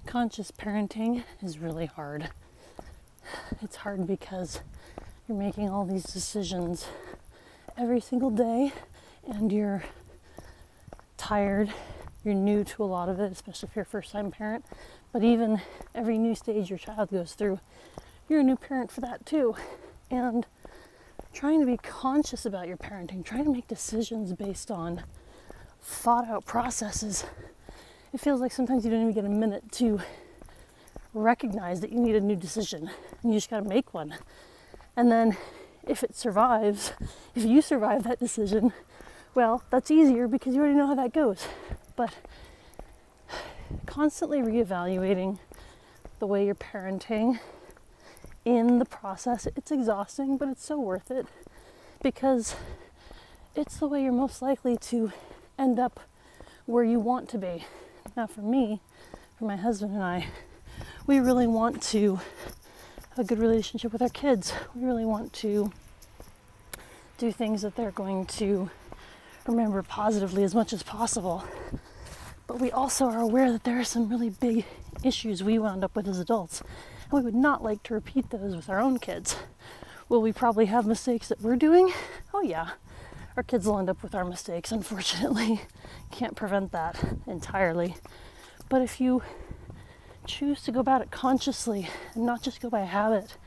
Conscious parenting is really hard. It's hard because you're making all these decisions every single day and you're tired. You're new to a lot of it, especially if you're a first-time parent. But even every new stage your child goes through, you're a new parent for that too. And trying to be conscious about your parenting, trying to make decisions based on thought-out processes, it feels like sometimes you don't even get a minute to recognize that you need a new decision. And you just got to make one. And then if it survives, if you survive that decision, well, that's easier because you already know how that goes. But constantly reevaluating the way you're parenting in the process, it's exhausting, but it's so worth it because it's the way you're most likely to end up where you want to be. Now for me, for my husband and I, we really want to have a good relationship with our kids. We really want to do things that they're going to remember positively as much as possible. But we also are aware that there are some really big issues we wound up with as adults, and we would not like to repeat those with our own kids. Will we probably have mistakes that we're doing? Oh yeah. Our kids will end up with our mistakes, unfortunately. Can't prevent that entirely. But if you choose to go about it consciously and not just go by habit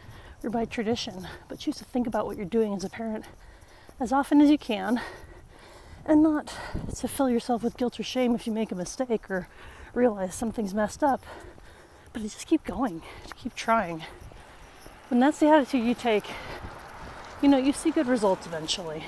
or by tradition, but choose to think about what you're doing as a parent as often as you can, and not to fill yourself with guilt or shame if you make a mistake or realize something's messed up, but to just keep going, to keep trying. When that's the attitude you take, you see good results eventually.